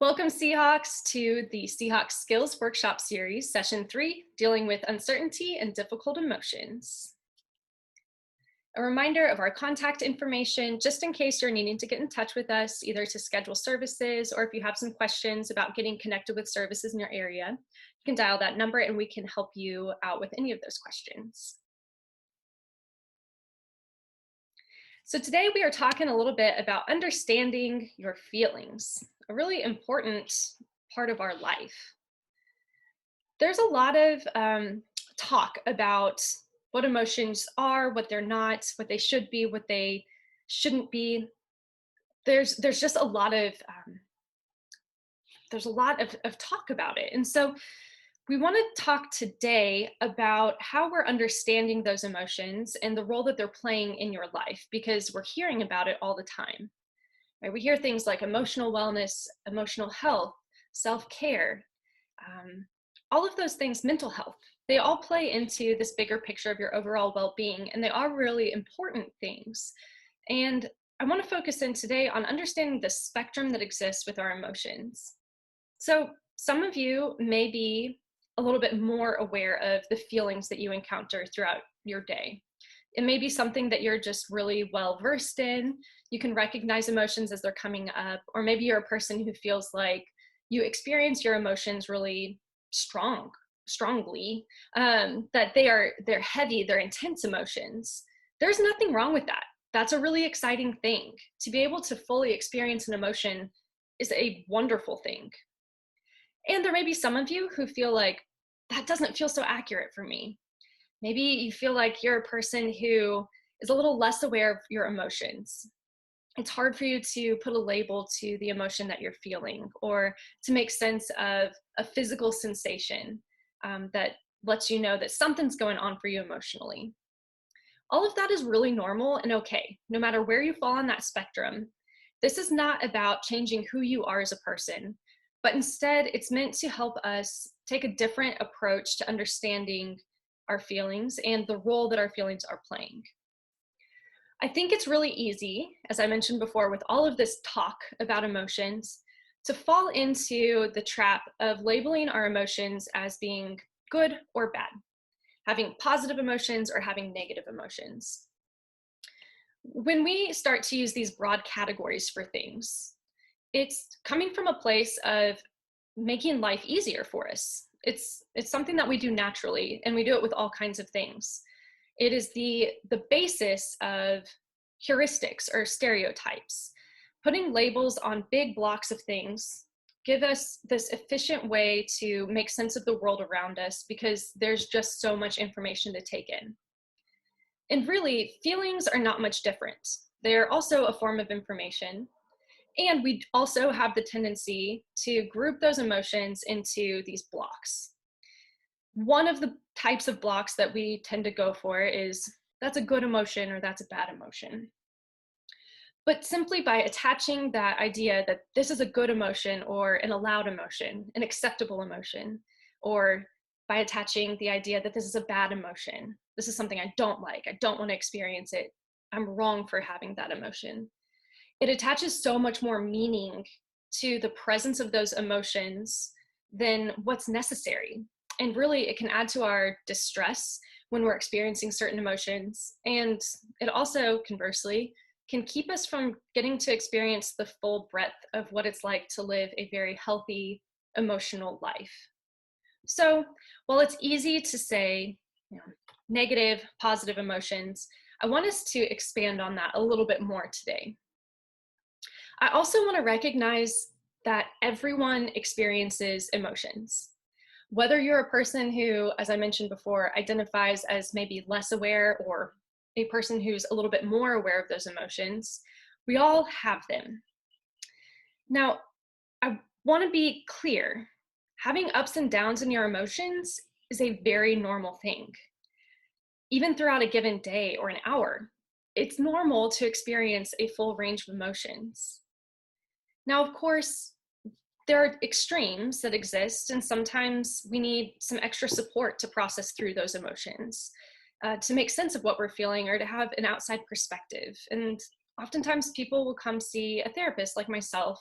Welcome, Seahawks, to the Seahawk Skills Workshop Series, Session 3, Dealing with Uncertainty and Difficult Emotions. A reminder of our contact information, just in case you're needing to get in touch with us, either to schedule services or if you have some questions about getting connected with services in your area, you can dial that number and we can help you out with any of those questions. So today we are talking a little bit about understanding your feelings, a really important part of our life. There's a lot of talk about what emotions are, what they're not, what they should be, what they shouldn't be. There's just a lot of talk about it, and so we want to talk today about how we're understanding those emotions and the role that they're playing in your life, because we're hearing about it all the time. Right? We hear things like emotional wellness, emotional health, self-care, all of those things, mental health. They all play into this bigger picture of your overall well-being, and they are really important things. And I want to focus in today on understanding the spectrum that exists with our emotions. So some of you may be a little bit more aware of the feelings that you encounter throughout your day. It may be something that you're just really well versed in. You can recognize emotions as they're coming up, or maybe you're a person who feels like you experience your emotions really strongly, that they're heavy, they're intense emotions. There's nothing wrong with that. That's a really exciting thing. To be able to fully experience an emotion is a wonderful thing. And there may be some of you who feel like that doesn't feel so accurate for me. Maybe you feel like you're a person who is a little less aware of your emotions. It's hard for you to put a label to the emotion that you're feeling, or to make sense of a physical sensation that lets you know that something's going on for you emotionally. All of that is really normal and okay, no matter where you fall on that spectrum. This is not about changing who you are as a person, but instead it's meant to help us take a different approach to understanding our feelings and the role that our feelings are playing. I think it's really easy, as I mentioned before, with all of this talk about emotions, to fall into the trap of labeling our emotions as being good or bad, having positive emotions or having negative emotions. When we start to use these broad categories for things, it's coming from a place of making life easier for us. It's something that we do naturally, and we do it with all kinds of things. It is the basis of heuristics or stereotypes. Putting labels on big blocks of things give us this efficient way to make sense of the world around us, because there's just so much information to take in. And really, feelings are not much different. They're also a form of information. And we also have the tendency to group those emotions into these blocks. One of the types of blocks that we tend to go for is that's a good emotion or that's a bad emotion. But simply by attaching that idea that this is a good emotion or an allowed emotion, an acceptable emotion, or by attaching the idea that this is a bad emotion, this is something I don't like, I don't want to experience it, I'm wrong for having that emotion. It attaches so much more meaning to the presence of those emotions than what's necessary. And really, it can add to our distress when we're experiencing certain emotions. And it also, conversely, can keep us from getting to experience the full breadth of what it's like to live a very healthy, emotional life. So while it's easy to say, negative, positive emotions, I want us to expand on that a little bit more today. I also want to recognize that everyone experiences emotions. Whether you're a person who, as I mentioned before, identifies as maybe less aware, or a person who's a little bit more aware of those emotions, we all have them. Now, I want to be clear. Having ups and downs in your emotions is a very normal thing. Even throughout a given day or an hour, it's normal to experience a full range of emotions. Now, of course, there are extremes that exist, and sometimes we need some extra support to process through those emotions, to make sense of what we're feeling, or to have an outside perspective. And oftentimes people will come see a therapist like myself,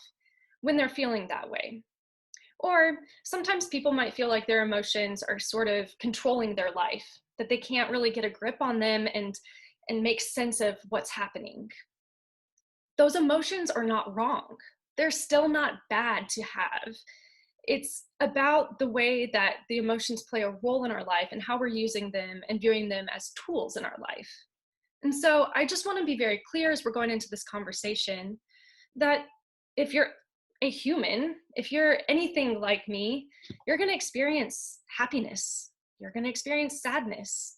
when they're feeling that way. Or sometimes people might feel like their emotions are sort of controlling their life, that they can't really get a grip on them and make sense of what's happening. Those emotions are not wrong. They're still not bad to have. It's about the way that the emotions play a role in our life and how we're using them and viewing them as tools in our life. And so I just want to be very clear as we're going into this conversation that if you're a human, if you're anything like me, you're going to experience happiness. You're going to experience sadness.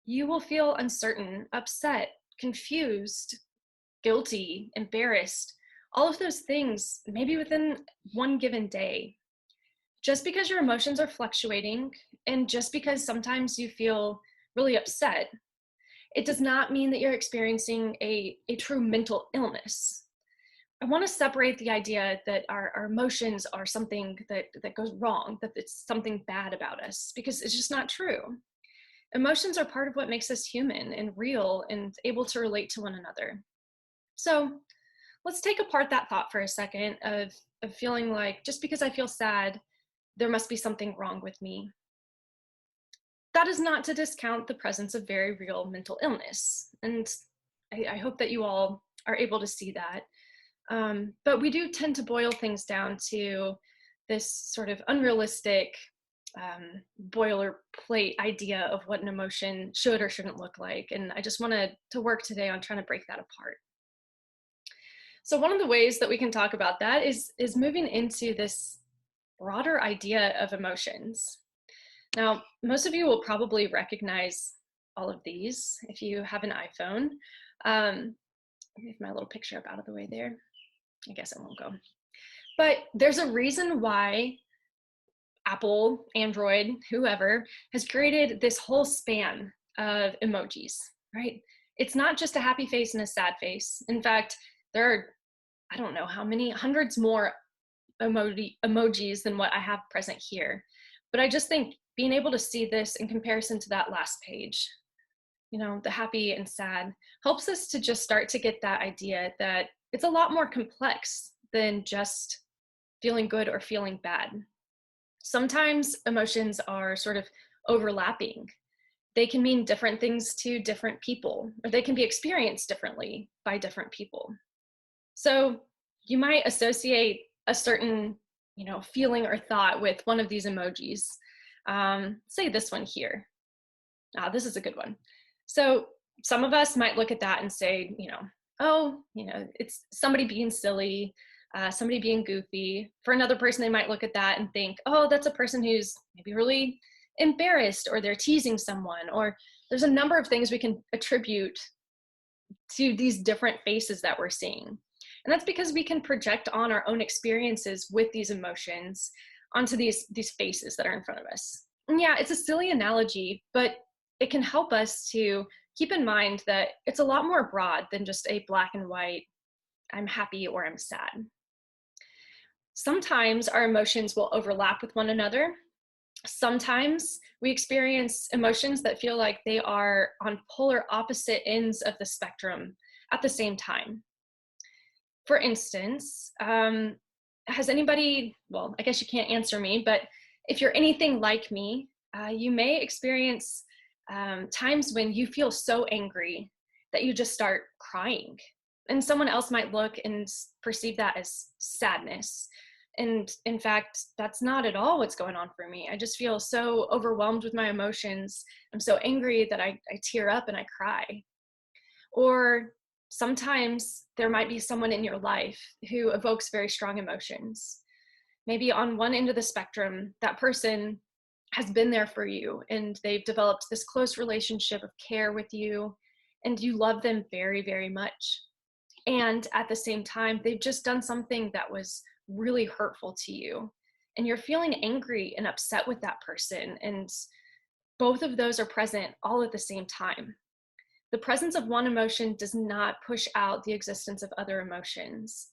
You will feel uncertain, upset, confused, guilty, embarrassed, all of those things, maybe within one given day. Just because your emotions are fluctuating and just because sometimes you feel really upset, it does not mean that you're experiencing a true mental illness. I want to separate the idea that our emotions are something that goes wrong, that it's something bad about us, because it's just not true. Emotions are part of what makes us human and real and able to relate to one another. So let's take apart that thought for a second of feeling like just because I feel sad, there must be something wrong with me. That is not to discount the presence of very real mental illness. And I hope that you all are able to see that. But we do tend to boil things down to this sort of unrealistic boilerplate idea of what an emotion should or shouldn't look like. And I just wanted to work today on trying to break that apart. So one of the ways that we can talk about that is moving into this broader idea of emotions. Now, most of you will probably recognize all of these if you have an iPhone. Move my little picture up out of the way there. I guess it won't go. But there's a reason why Apple, Android, whoever, has created this whole span of emojis, right? It's not just a happy face and a sad face. In fact, there are, I don't know how many, hundreds more emojis than what I have present here. But I just think being able to see this in comparison to that last page, you know, the happy and sad, helps us to just start to get that idea that it's a lot more complex than just feeling good or feeling bad. Sometimes emotions are sort of overlapping. They can mean different things to different people, or they can be experienced differently by different people. So you might associate a certain, you know, feeling or thought with one of these emojis. Say this one here. This is a good one. So some of us might look at that and say, you know, oh, you know, it's somebody being silly, somebody being goofy. For another person, they might look at that and think, oh, that's a person who's maybe really embarrassed, or they're teasing someone, or there's a number of things we can attribute to these different faces that we're seeing. And that's because we can project on our own experiences with these emotions onto these faces that are in front of us. And yeah, it's a silly analogy, but it can help us to keep in mind that it's a lot more broad than just a black and white, I'm happy or I'm sad. Sometimes our emotions will overlap with one another. Sometimes we experience emotions that feel like they are on polar opposite ends of the spectrum at the same time. For instance, has anybody, well, I guess you can't answer me, but if you're anything like me, you may experience times when you feel so angry that you just start crying. And someone else might look and perceive that as sadness. And in fact, that's not at all what's going on for me. I just feel so overwhelmed with my emotions. I'm so angry that I tear up and I cry. Or sometimes there might be someone in your life who evokes very strong emotions. Maybe on one end of the spectrum, that person has been there for you and they've developed this close relationship of care with you and you love them very, very much. And at the same time, they've just done something that was really hurtful to you. And you're feeling angry and upset with that person. And both of those are present all at the same time. The presence of one emotion does not push out the existence of other emotions.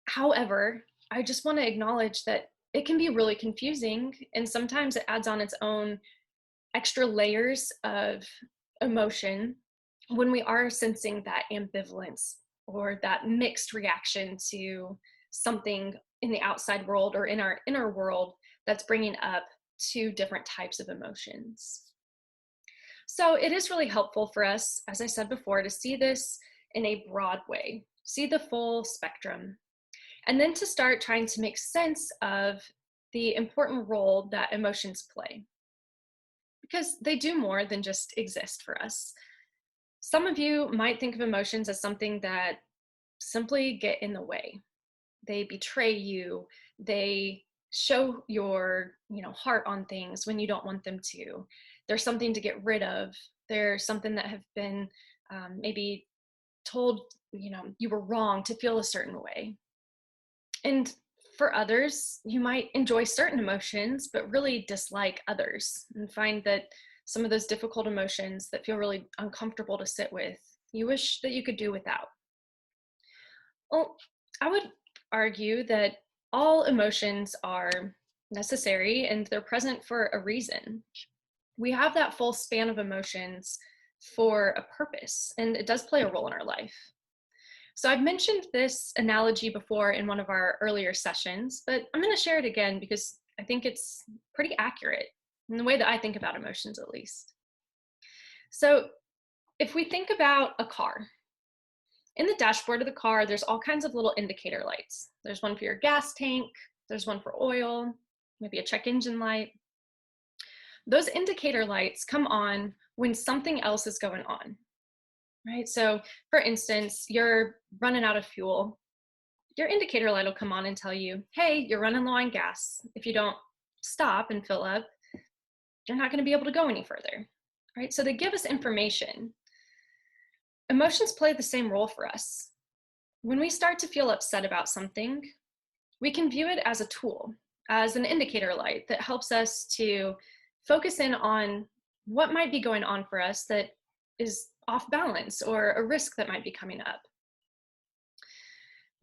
However, I just want to acknowledge that it can be really confusing, and sometimes it adds on its own extra layers of emotion when we are sensing that ambivalence or that mixed reaction to something in the outside world or in our inner world that's bringing up two different types of emotions. So it is really helpful for us, as I said before, to see this in a broad way, see the full spectrum, and then to start trying to make sense of the important role that emotions play, because they do more than just exist for us. Some of you might think of emotions as something that simply get in the way. They betray you. They show your, heart on things when you don't want them to. There's something to get rid of. There's something that have been maybe told, you were wrong to feel a certain way. And for others, you might enjoy certain emotions, but really dislike others and find that some of those difficult emotions that feel really uncomfortable to sit with, you wish that you could do without. Well, I would argue that all emotions are necessary and they're present for a reason. We have that full span of emotions for a purpose, and it does play a role in our life. So I've mentioned this analogy before in one of our earlier sessions, but I'm going to share it again because I think it's pretty accurate in the way that I think about emotions, at least. So if we think about a car, in the dashboard of the car, there's all kinds of little indicator lights. There's one for your gas tank, there's one for oil, maybe a check engine light. Those indicator lights come on when something else is going on, right? So for instance, you're running out of fuel. Your indicator light will come on and tell you, hey, you're running low on gas. If you don't stop and fill up, you're not going to be able to go any further, right? So they give us information. Emotions play the same role for us. When we start to feel upset about something, we can view it as a tool, as an indicator light that helps us to focus in on what might be going on for us that is off balance or a risk that might be coming up.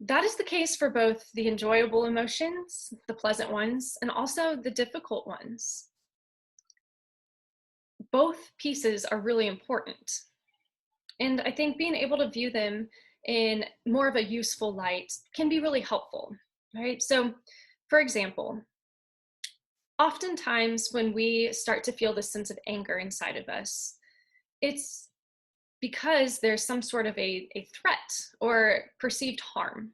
That is the case for both the enjoyable emotions, the pleasant ones, and also the difficult ones. Both pieces are really important. And I think being able to view them in more of a useful light can be really helpful, right? So, for example, oftentimes when we start to feel this sense of anger inside of us, it's because there's some sort of a threat or perceived harm,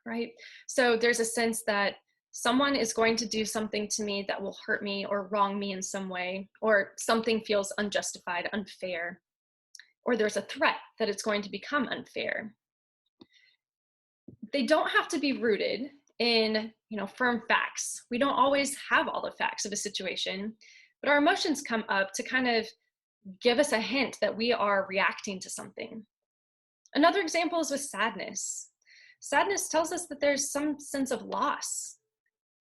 right? So there's a sense that someone is going to do something to me that will hurt me or wrong me in some way, or something feels unjustified, unfair, or there's a threat that it's going to become unfair. They don't have to be rooted in, firm facts. We don't always have all the facts of a situation, but our emotions come up to kind of give us a hint that we are reacting to something. Another example is with sadness. Sadness tells us that there's some sense of loss,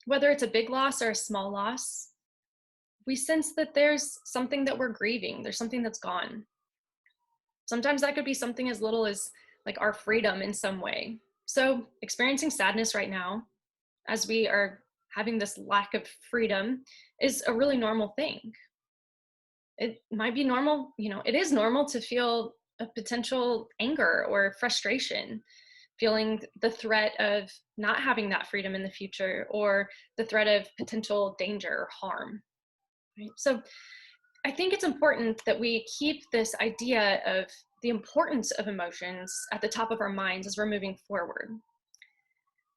whether it's a big loss or a small loss. We sense that there's something that we're grieving. There's something that's gone. Sometimes that could be something as little as like our freedom in some way. So experiencing sadness right now, as we are having this lack of freedom, is a really normal thing. It might be normal, it is normal to feel a potential anger or frustration, feeling the threat of not having that freedom in the future or the threat of potential danger or harm. Right? So I think it's important that we keep this idea of the importance of emotions at the top of our minds as we're moving forward.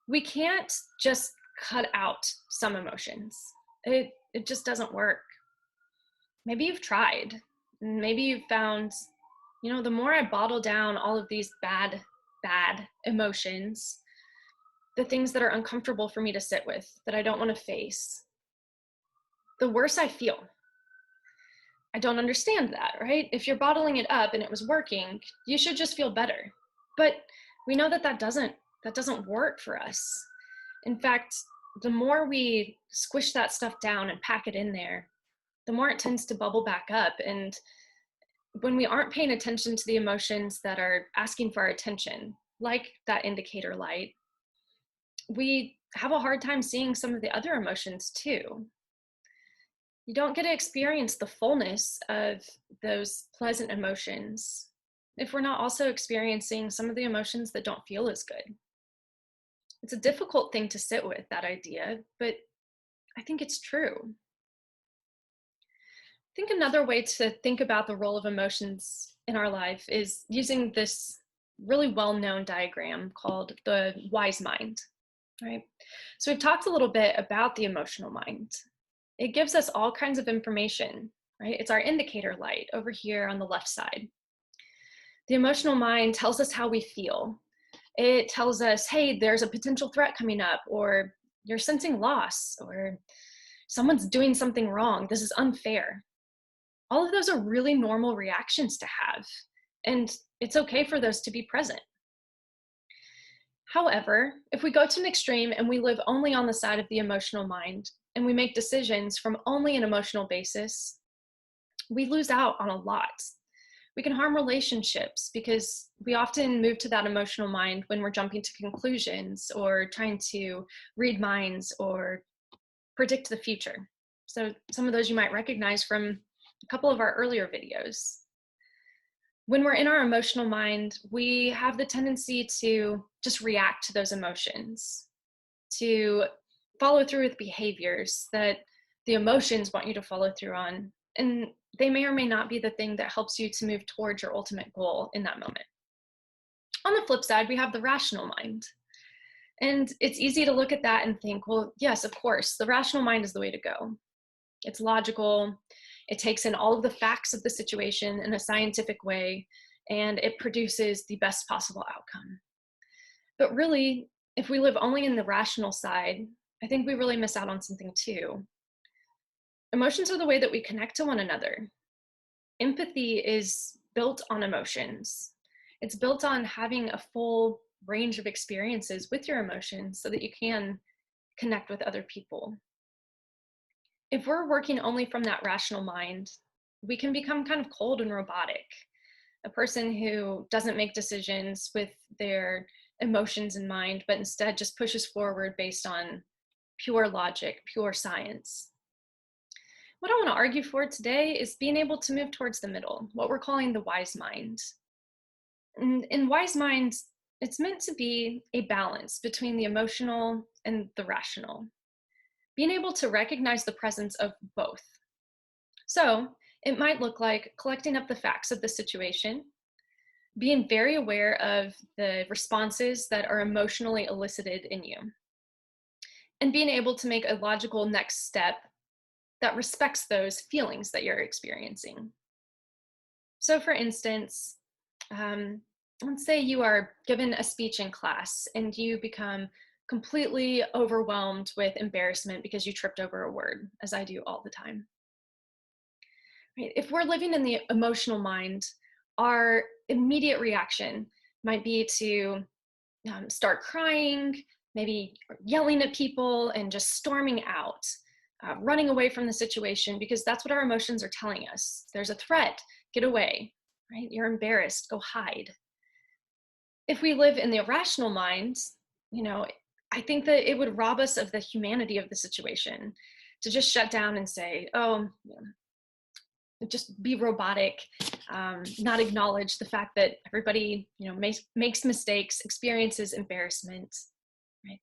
We can't just cut out some emotions. It just doesn't work. Maybe you've tried. Maybe you've found, the more I bottle down all of these bad emotions, the things that are uncomfortable for me to sit with, that I don't want to face, the worse I feel. I don't understand that, right? If you're bottling it up and it was working, you should just feel better. But we know that doesn't work for us. In fact, the more we squish that stuff down and pack it in there, the more it tends to bubble back up. And when we aren't paying attention to the emotions that are asking for our attention, like that indicator light, we have a hard time seeing some of the other emotions too. You don't get to experience the fullness of those pleasant emotions if we're not also experiencing some of the emotions that don't feel as good. It's a difficult thing to sit with, that idea, but I think it's true. I think another way to think about the role of emotions in our life is using this really well known diagram called the wise mind, right? So, we've talked a little bit about the emotional mind. It gives us all kinds of information, right? It's our indicator light over here on the left side. The emotional mind tells us how we feel. It tells us, hey, there's a potential threat coming up, or you're sensing loss, or someone's doing something wrong. This is unfair. All of those are really normal reactions to have, and it's okay for those to be present. However, if we go to an extreme and we live only on the side of the emotional mind and we make decisions from only an emotional basis, we lose out on a lot. We can harm relationships because we often move to that emotional mind when we're jumping to conclusions or trying to read minds or predict the future. So, some of those you might recognize from a couple of our earlier videos. When we're in our emotional mind, we have the tendency to just react to those emotions, to follow through with behaviors that the emotions want you to follow through on. And they may or may not be the thing that helps you to move towards your ultimate goal in that moment. On the flip side, we have the rational mind. And it's easy to look at that and think, well, yes, of course, the rational mind is the way to go. It's logical. It takes in all of the facts of the situation in a scientific way, and it produces the best possible outcome. But really, if we live only in the rational side, I think we really miss out on something too. Emotions are the way that we connect to one another. Empathy is built on emotions. It's built on having a full range of experiences with your emotions so that you can connect with other people. If we're working only from that rational mind, we can become kind of cold and robotic. A person who doesn't make decisions with their emotions in mind, but instead just pushes forward based on pure logic, pure science. What I want to argue for today is being able to move towards the middle, what we're calling the wise mind. And in wise mind, it's meant to be a balance between the emotional and the rational, being able to recognize the presence of both. So it might look like collecting up the facts of the situation, being very aware of the responses that are emotionally elicited in you, and being able to make a logical next step that respects those feelings that you're experiencing. So, for instance, let's say you are given a speech in class and you become completely overwhelmed with embarrassment because you tripped over a word, as I do all the time. Right? If we're living in the emotional mind, our immediate reaction might be to start crying, maybe yelling at people, and just storming out, running away from the situation because that's what our emotions are telling us. There's a threat, get away, right? You're embarrassed, go hide. If we live in the irrational mind, you know, I think that it would rob us of the humanity of the situation to just shut down and say, oh, just be robotic, not acknowledge the fact that everybody, makes mistakes, experiences embarrassment, right?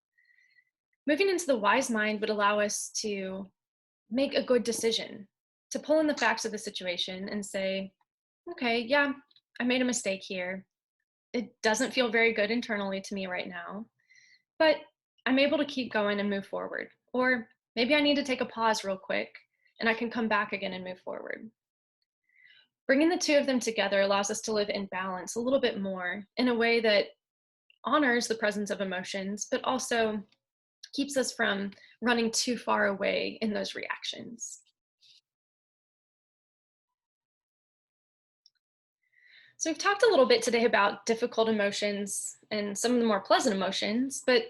Moving into the wise mind would allow us to make a good decision, to pull in the facts of the situation and say, okay, yeah, I made a mistake here. It doesn't feel very good internally to me right now, but I'm able to keep going and move forward. Or maybe I need to take a pause real quick and I can come back again and move forward. Bringing the two of them together allows us to live in balance a little bit more in a way that honors the presence of emotions, but also keeps us from running too far away in those reactions. So we've talked a little bit today about difficult emotions and some of the more pleasant emotions, but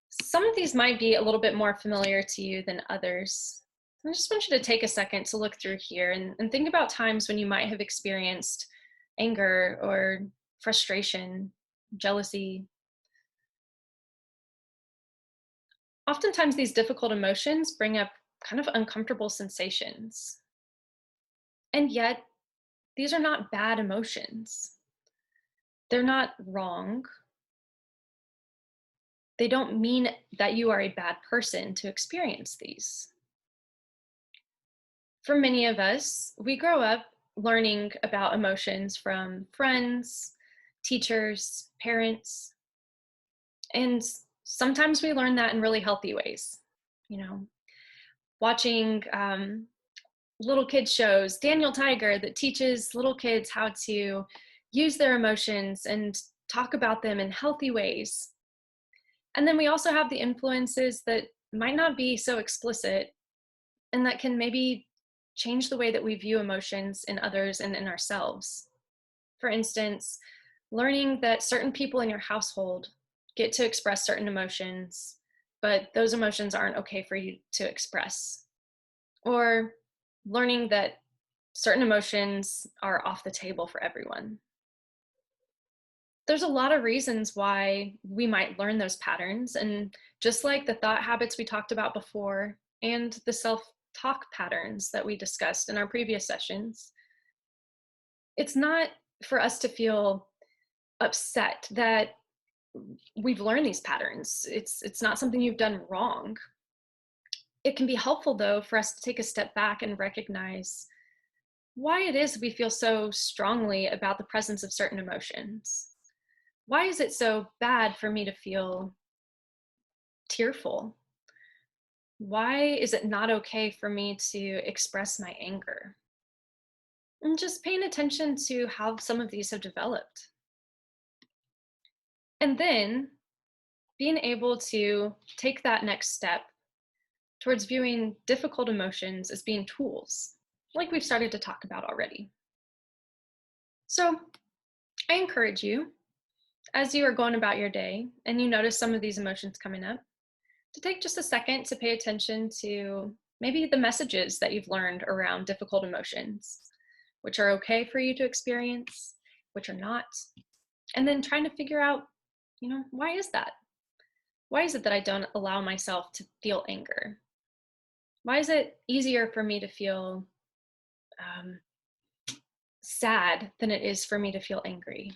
some of these might be a little bit more familiar to you than others. I just want you to take a second to look through here and think about times when you might have experienced anger or frustration, jealousy. Oftentimes, these difficult emotions bring up kind of uncomfortable sensations. And yet, these are not bad emotions. They're not wrong. they don't mean that you are a bad person to experience these. For many of us, we grow up learning about emotions from friends, teachers, parents, and sometimes we learn that in really healthy ways. You know, watching little kids shows, Daniel Tiger, that teaches little kids how to use their emotions and talk about them in healthy ways. And then we also have the influences that might not be so explicit and that can maybe change the way that we view emotions in others and in ourselves. For instance, learning that certain people in your household get to express certain emotions, but those emotions aren't okay for you to express. Or learning that certain emotions are off the table for everyone. There's a lot of reasons why we might learn those patterns. And just like the thought habits we talked about before and the self-talk patterns that we discussed in our previous sessions, it's not for us to feel upset that we've learned these patterns. It's not something you've done wrong. It can be helpful, though, for us to take a step back and recognize why it is we feel so strongly about the presence of certain emotions. Why is it so bad for me to feel tearful? Why is it not okay for me to express my anger? And just paying attention to how some of these have developed. And then being able to take that next step towards viewing difficult emotions as being tools, like we've started to talk about already. So I encourage you, as you are going about your day and you notice some of these emotions coming up, to take just a second to pay attention to maybe the messages that you've learned around difficult emotions, which are okay for you to experience, which are not, and then trying to figure out, why is that? Why is it that I don't allow myself to feel anger? Why is it easier for me to feel sad than it is for me to feel angry?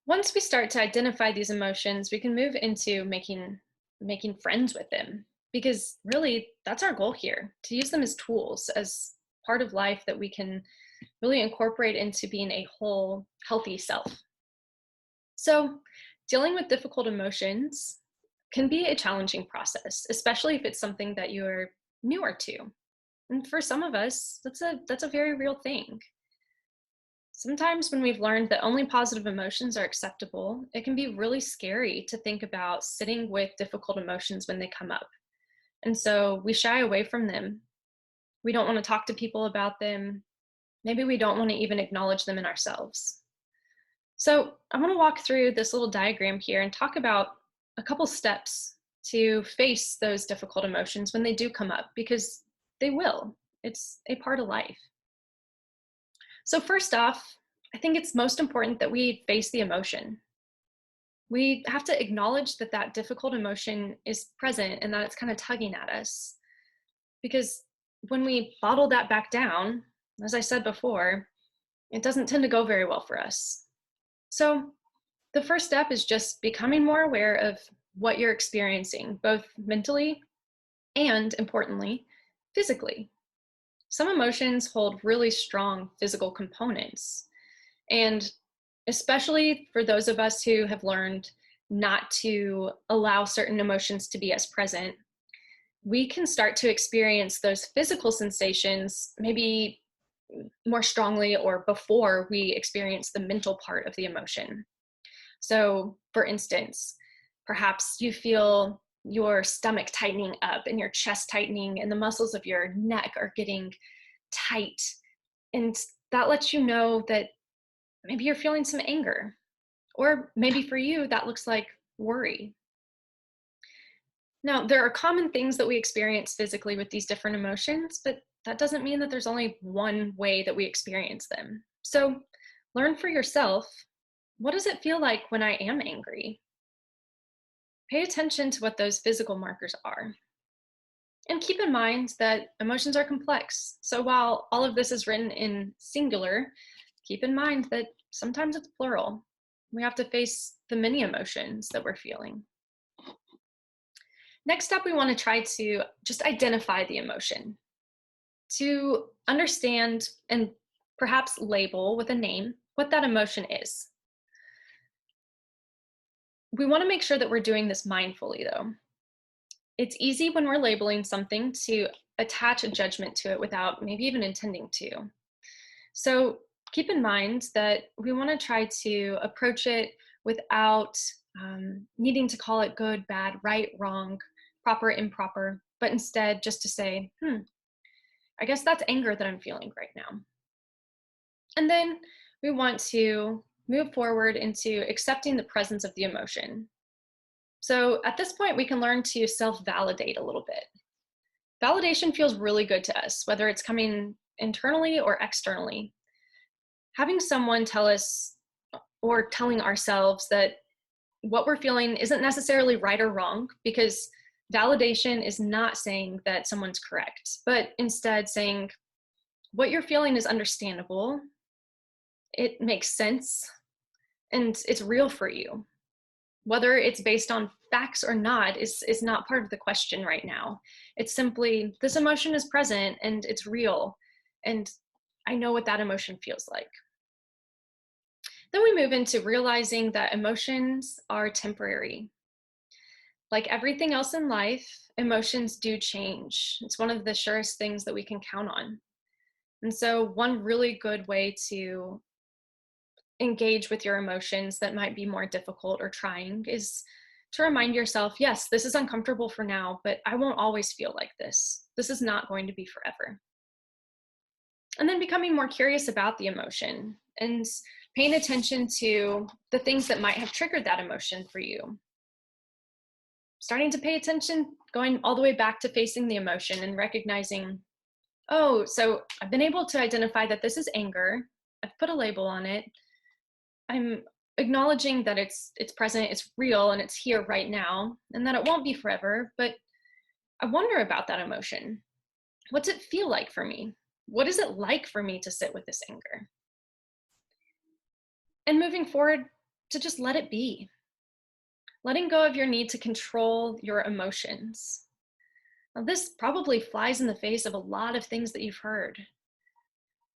Once we start to identify these emotions, we can move into making friends with them, because really that's our goal here, to use them as tools, as part of life that we can really incorporate into being a whole, healthy self. So, dealing with difficult emotions can be a challenging process, especially if it's something that you're newer to. And for some of us, that's a very real thing. Sometimes when we've learned that only positive emotions are acceptable, it can be really scary to think about sitting with difficult emotions when they come up. And so we shy away from them. We don't want to talk to people about them. Maybe we don't want to even acknowledge them in ourselves. So I want to walk through this little diagram here and talk about a couple steps to face those difficult emotions when they do come up, because they will. It's a part of life. So first off, I think it's most important that we face the emotion. We have to acknowledge that that difficult emotion is present and that it's kind of tugging at us. Because when we bottle that back down, as I said before, it doesn't tend to go very well for us. So the first step is just becoming more aware of what you're experiencing, both mentally and, importantly, physically. Some emotions hold really strong physical components. And especially for those of us who have learned not to allow certain emotions to be as present, we can start to experience those physical sensations maybe more strongly or before we experience the mental part of the emotion. So, for instance, perhaps you feel your stomach tightening up and your chest tightening and the muscles of your neck are getting tight. And that lets you know that maybe you're feeling some anger. Or maybe for you, that looks like worry. Now, there are common things that we experience physically with these different emotions, but that doesn't mean that there's only one way that we experience them. So learn for yourself, what does it feel like when I am angry? Pay attention to what those physical markers are. And keep in mind that emotions are complex. So while all of this is written in singular, keep in mind that sometimes it's plural. We have to face the many emotions that we're feeling. Next up, we want to try to just identify the emotion, to understand and perhaps label with a name what that emotion is. We want to make sure that we're doing this mindfully, though. It's easy when we're labeling something to attach a judgment to it without maybe even intending to. So keep in mind that we want to try to approach it without needing to call it good, bad, right, wrong, proper, improper, but instead just to say, I guess that's anger that I'm feeling right now. And then we want to move forward into accepting the presence of the emotion. So at this point, we can learn to self-validate a little bit. Validation feels really good to us, whether it's coming internally or externally. Having someone tell us or telling ourselves that what we're feeling isn't necessarily right or wrong, because validation is not saying that someone's correct, but instead saying what you're feeling is understandable, it makes sense, and it's real for you. Whether it's based on facts or not is not part of the question right now. It's simply, this emotion is present and it's real, and I know what that emotion feels like. Then we move into realizing that emotions are temporary. Like everything else in life, emotions do change. It's one of the surest things that we can count on. And so one really good way to engage with your emotions that might be more difficult or trying is to remind yourself, yes, this is uncomfortable for now, but I won't always feel like this. This is not going to be forever. And then becoming more curious about the emotion and paying attention to the things that might have triggered that emotion for you. Starting to pay attention, going all the way back to facing the emotion and recognizing, oh, so I've been able to identify that this is anger. I've put a label on it. I'm acknowledging that it's present, it's real, and it's here right now, and that it won't be forever, but I wonder about that emotion. What's it feel like for me? What is it like for me to sit with this anger? And moving forward, to just let it be. Letting go of your need to control your emotions. Now, this probably flies in the face of a lot of things that you've heard.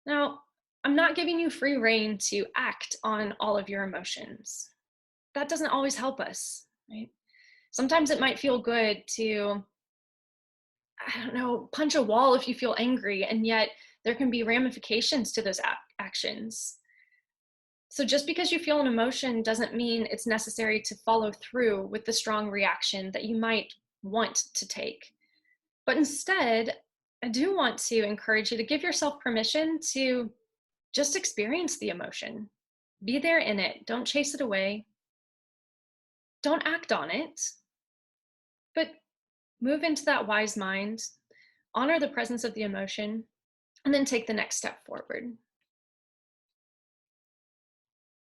Now, I'm not giving you free rein to act on all of your emotions. That doesn't always help us, right? Sometimes it might feel good to, I don't know, punch a wall if you feel angry, and yet there can be ramifications to those actions. So just because you feel an emotion doesn't mean it's necessary to follow through with the strong reaction that you might want to take. But instead, I do want to encourage you to give yourself permission to just experience the emotion. Be there in it. Don't chase it away. Don't act on it, but move into that wise mind, honor the presence of the emotion, and then take the next step forward.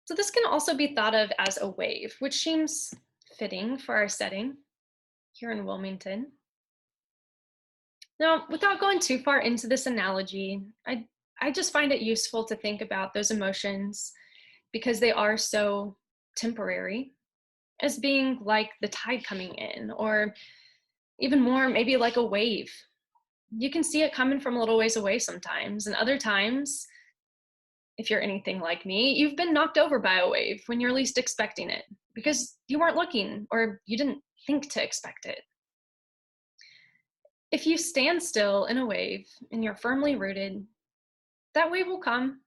So this can also be thought of as a wave, which seems fitting for our setting here in Wilmington. Now, without going too far into this analogy, I just find it useful to think about those emotions, because they are so temporary, as being like the tide coming in, or even more, maybe like a wave. You can see it coming from a little ways away sometimes, and other times, if you're anything like me, you've been knocked over by a wave when you're least expecting it, because you weren't looking or you didn't think to expect it. If you stand still in a wave and you're firmly rooted, that wave will come.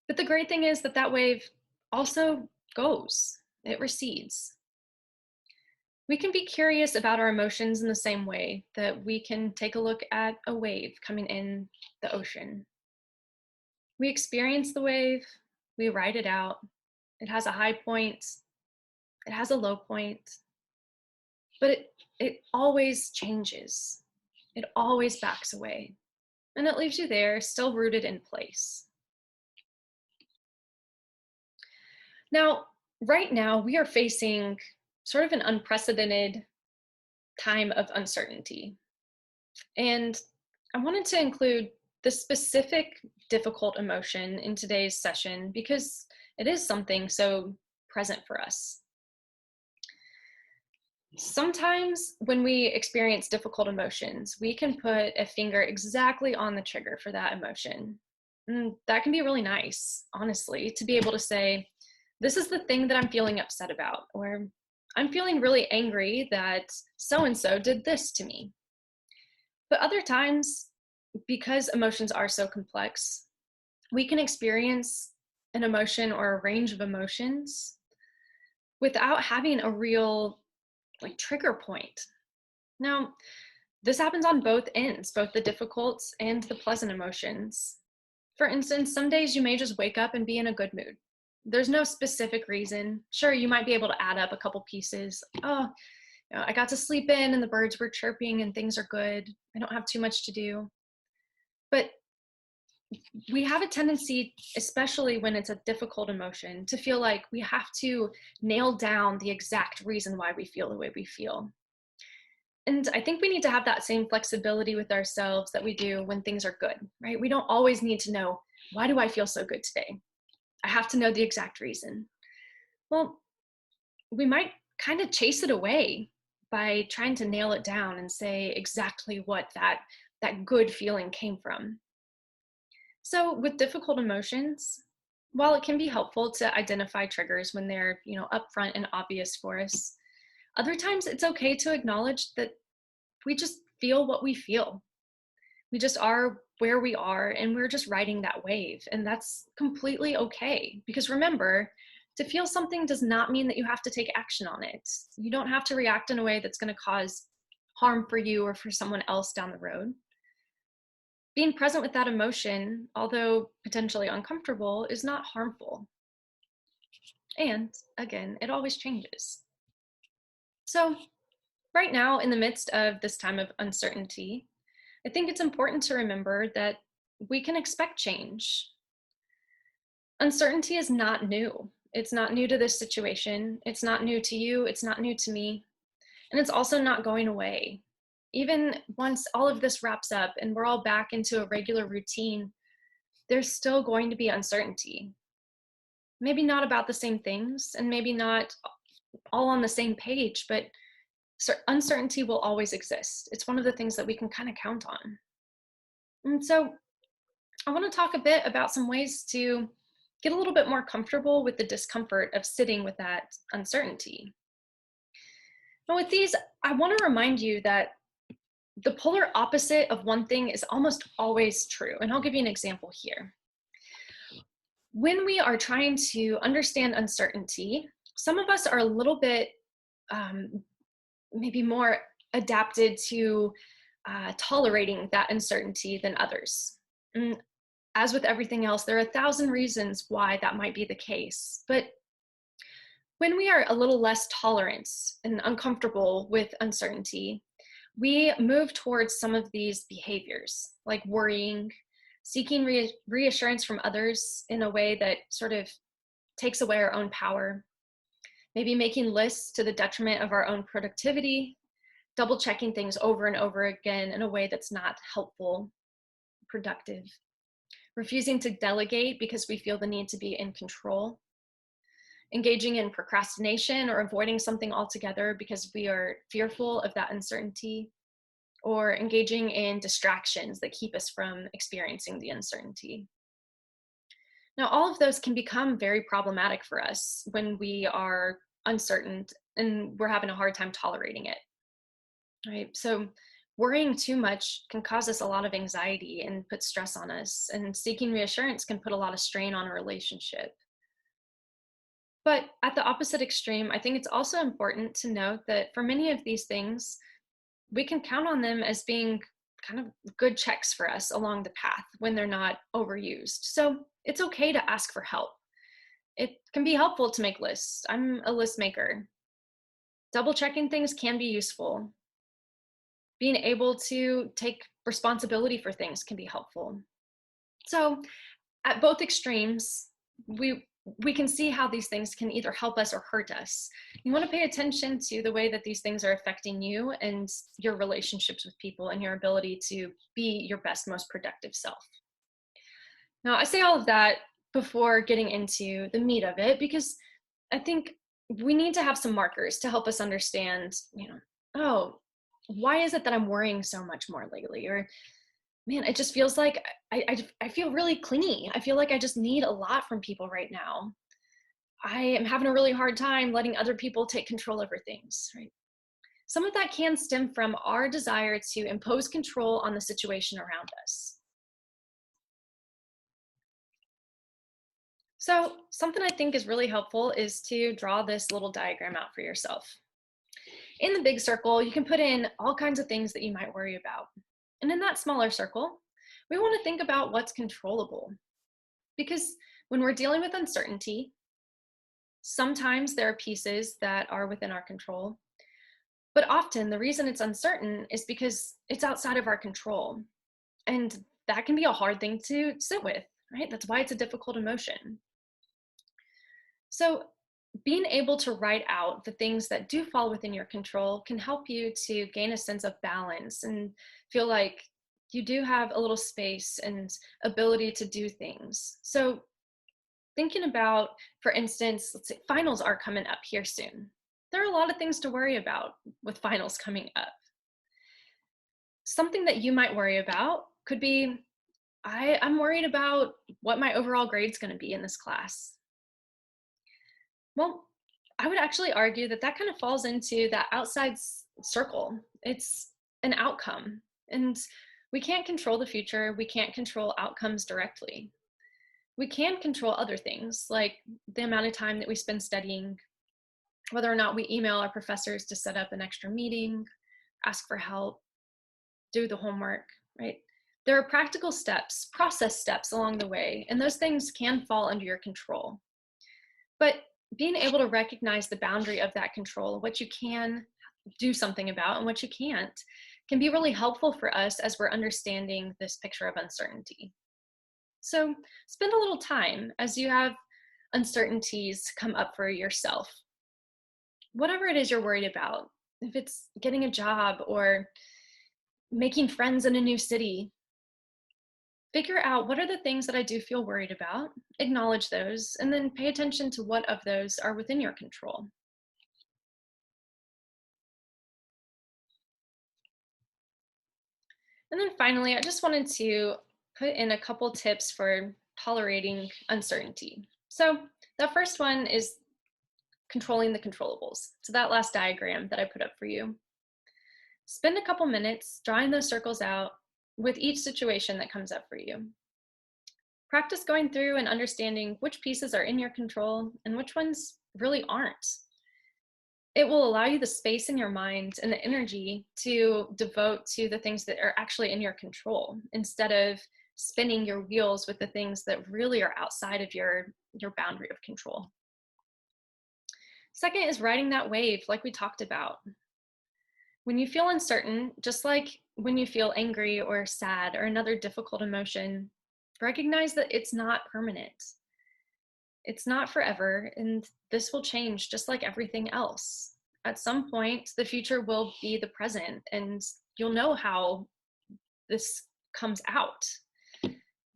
But the great thing is that that wave also goes, it recedes. We can be curious about our emotions in the same way that we can take a look at a wave coming in the ocean. We experience the wave, we ride it out. It has a high point, it has a low point, but it always changes. It always backs away, and it leaves you there, still rooted in place. Now, right now, we are facing sort of an unprecedented time of uncertainty. And I wanted to include the specific difficult emotion in today's session because it is something so present for us. Sometimes when we experience difficult emotions, we can put a finger exactly on the trigger for that emotion. And that can be really nice, honestly, to be able to say, this is the thing that I'm feeling upset about, or I'm feeling really angry that so and so did this to me. But other times, because emotions are so complex, we can experience an emotion or a range of emotions without having a real trigger point. Now, this happens on both ends, both the difficult and the pleasant emotions. For instance, some days you may just wake up and be in a good mood. There's no specific reason. Sure, you might be able to add up a couple pieces. Oh, I got to sleep in and the birds were chirping and things are good. I don't have too much to do. But we have a tendency, especially when it's a difficult emotion, to feel like we have to nail down the exact reason why we feel the way we feel. And I think we need to have that same flexibility with ourselves that we do when things are good, right? We don't always need to know, why do I feel so good today? I have to know the exact reason. Well, we might kind of chase it away by trying to nail it down and say exactly what that good feeling came from. So with difficult emotions, while it can be helpful to identify triggers when they're, upfront and obvious for us, other times it's okay to acknowledge that we just feel what we feel. We just are where we are and we're just riding that wave. And that's completely okay. Because remember, to feel something does not mean that you have to take action on it. You don't have to react in a way that's going to cause harm for you or for someone else down the road. Being present with that emotion, although potentially uncomfortable, is not harmful. And again, it always changes. So right now, in the midst of this time of uncertainty, I think it's important to remember that we can expect change. Uncertainty is not new. It's not new to this situation. It's not new to you. It's not new to me. And it's also not going away. Even once all of this wraps up and we're all back into a regular routine, there's still going to be uncertainty. Maybe not about the same things and maybe not all on the same page, but uncertainty will always exist. It's one of the things that we can kind of count on. And so I want to talk a bit about some ways to get a little bit more comfortable with the discomfort of sitting with that uncertainty. Now, with these, I want to remind you that the polar opposite of one thing is almost always true. And I'll give you an example here. When we are trying to understand uncertainty, some of us are a little bit maybe more adapted to tolerating that uncertainty than others. And as with everything else, there are 1,000 reasons why that might be the case. But when we are a little less tolerant and uncomfortable with uncertainty, we move towards some of these behaviors, like worrying, seeking reassurance from others in a way that sort of takes away our own power, maybe making lists to the detriment of our own productivity, double checking things over and over again in a way that's not helpful, productive, refusing to delegate because we feel the need to be in control, engaging in procrastination or avoiding something altogether because we are fearful of that uncertainty, or engaging in distractions that keep us from experiencing the uncertainty. Now, all of those can become very problematic for us when we are uncertain and we're having a hard time tolerating it, right? So worrying too much can cause us a lot of anxiety and put stress on us, and seeking reassurance can put a lot of strain on a relationship. But at the opposite extreme, I think it's also important to note that for many of these things, we can count on them as being kind of good checks for us along the path when they're not overused. So it's okay to ask for help. It can be helpful to make lists. I'm a list maker. Double checking things can be useful. Being able to take responsibility for things can be helpful. So at both extremes, we can see how these things can either help us or hurt us. You want to pay attention to the way that these things are affecting you and your relationships with people and your ability to be your best, most productive self. Now, I say all of that before getting into the meat of it, because I think we need to have some markers to help us understand, oh, why is it that I'm worrying so much more lately? Or, man, it just feels like I feel really clingy. I feel like I just need a lot from people right now. I am having a really hard time letting other people take control over things, right? Some of that can stem from our desire to impose control on the situation around us. So, something I think is really helpful is to draw this little diagram out for yourself. In the big circle, you can put in all kinds of things that you might worry about. And in that smaller circle, we want to think about what's controllable. Because when we're dealing with uncertainty, sometimes there are pieces that are within our control. But often the reason it's uncertain is because it's outside of our control. And that can be a hard thing to sit with, right? That's why it's a difficult emotion. So, being able to write out the things that do fall within your control can help you to gain a sense of balance and feel like you do have a little space and ability to do things. So, thinking about, for instance, let's say finals are coming up here soon. There are a lot of things to worry about with finals coming up. Something that you might worry about could be I'm worried about what my overall grade's going to be in this class. Well, I would actually argue that that kind of falls into that outside circle. It's an outcome, and we can't control the future. We can't control outcomes directly. We can control other things, like the amount of time that we spend studying, whether or not we email our professors to set up an extra meeting, ask for help, do the homework, right? There are practical steps, process steps along the way, and those things can fall under your control. But being able to recognize the boundary of that control, what you can do something about and what you can't, can be really helpful for us as we're understanding this picture of uncertainty. So spend a little time as you have uncertainties come up for yourself. Whatever it is you're worried about, if it's getting a job or making friends in a new city, figure out what are the things that I do feel worried about, acknowledge those, and then pay attention to what of those are within your control. And then finally, I just wanted to put in a couple tips for tolerating uncertainty. So the first one is controlling the controllables. So that last diagram that I put up for you. Spend a couple minutes drawing those circles out with each situation that comes up for you. Practice going through and understanding which pieces are in your control and which ones really aren't. It will allow you the space in your mind and the energy to devote to the things that are actually in your control instead of spinning your wheels with the things that really are outside of your boundary of control. Second is riding that wave like we talked about. When you feel uncertain, just like when you feel angry or sad or another difficult emotion, recognize that it's not permanent. It's not forever, and this will change just like everything else. At some point, the future will be the present, and you'll know how this comes out.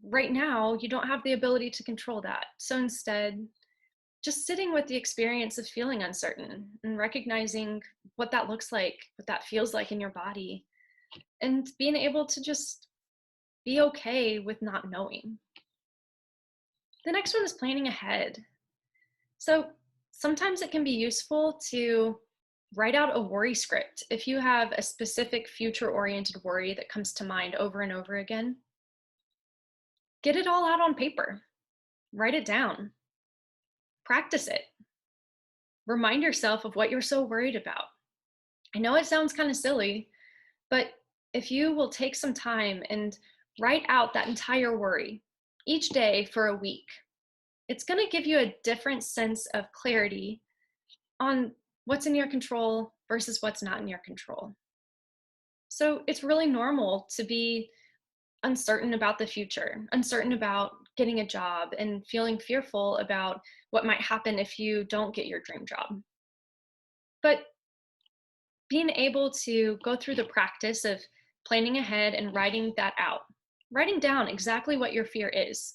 Right now, you don't have the ability to control that. So instead, just sitting with the experience of feeling uncertain and recognizing what that looks like, what that feels like in your body, and being able to just be okay with not knowing. The next one is planning ahead. So sometimes it can be useful to write out a worry script. If you have a specific future-oriented worry that comes to mind over and over again, get it all out on paper. Write it down. Practice it. Remind yourself of what you're so worried about. I know it sounds kind of silly, but if you will take some time and write out that entire worry each day for a week, it's going to give you a different sense of clarity on what's in your control versus what's not in your control. So it's really normal to be uncertain about the future, uncertain about getting a job, and feeling fearful about what might happen if you don't get your dream job. But being able to go through the practice of planning ahead and writing that out, writing down exactly what your fear is,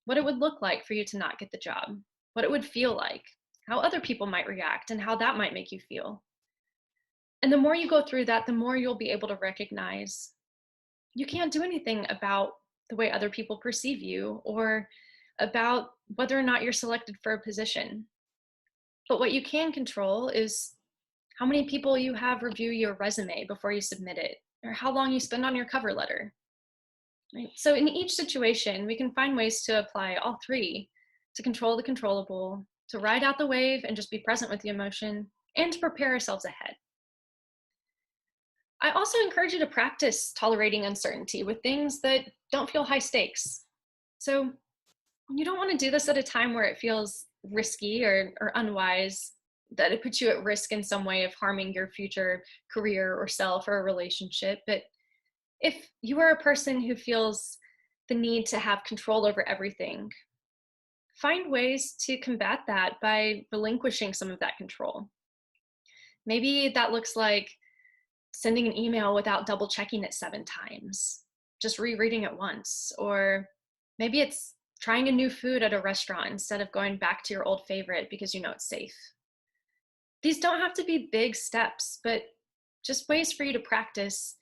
what it would look like for you to not get the job, what it would feel like, how other people might react, and how that might make you feel. And the more you go through that, the more you'll be able to recognize you can't do anything about the way other people perceive you or about whether or not you're selected for a position. But what you can control is how many people you have review your resume before you submit it, or how long you spend on your cover letter. Right? So in each situation, we can find ways to apply all three to control the controllable, to ride out the wave and just be present with the emotion, and to prepare ourselves ahead. I also encourage you to practice tolerating uncertainty with things that don't feel high stakes. So you don't want to do this at a time where it feels risky or unwise, that it puts you at risk in some way of harming your future career or self or a relationship. But if you are a person who feels the need to have control over everything, find ways to combat that by relinquishing some of that control. Maybe that looks like sending an email without double checking it 7 times, just rereading it once. Or maybe it's trying a new food at a restaurant instead of going back to your old favorite because you know it's safe. These don't have to be big steps, but just ways for you to practice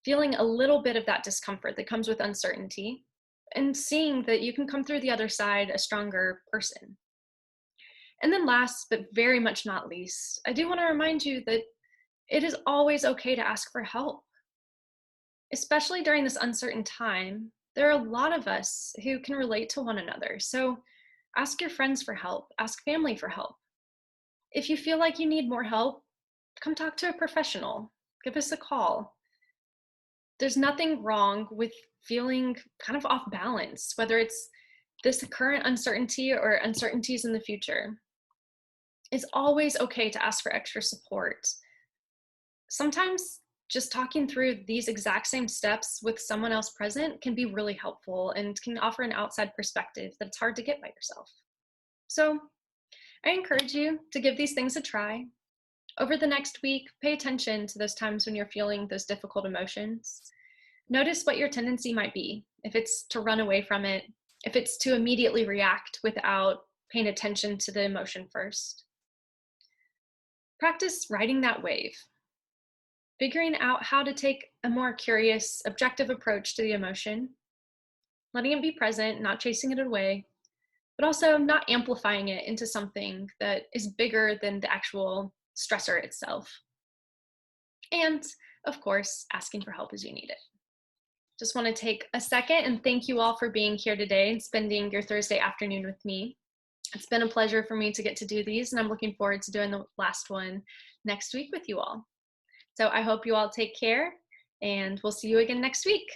feeling a little bit of that discomfort that comes with uncertainty and seeing that you can come through the other side a stronger person. And then last, but very much not least, I do want to remind you that it is always okay to ask for help. Especially during this uncertain time, there are a lot of us who can relate to one another. So ask your friends for help, ask family for help. If you feel like you need more help, come talk to a professional, give us a call. There's nothing wrong with feeling kind of off balance, whether it's this current uncertainty or uncertainties in the future. It's always okay to ask for extra support. Sometimes just talking through these exact same steps with someone else present can be really helpful and can offer an outside perspective that it's hard to get by yourself. So I encourage you to give these things a try. Over the next week, pay attention to those times when you're feeling those difficult emotions. Notice what your tendency might be. If it's to run away from it, if it's to immediately react without paying attention to the emotion first. Practice riding that wave, figuring out how to take a more curious, objective approach to the emotion, letting it be present, not chasing it away, but also not amplifying it into something that is bigger than the actual stressor itself. And of course, asking for help as you need it. Just want to take a second and thank you all for being here today and spending your Thursday afternoon with me. It's been a pleasure for me to get to do these, and I'm looking forward to doing the last one next week with you all. So I hope you all take care, and we'll see you again next week.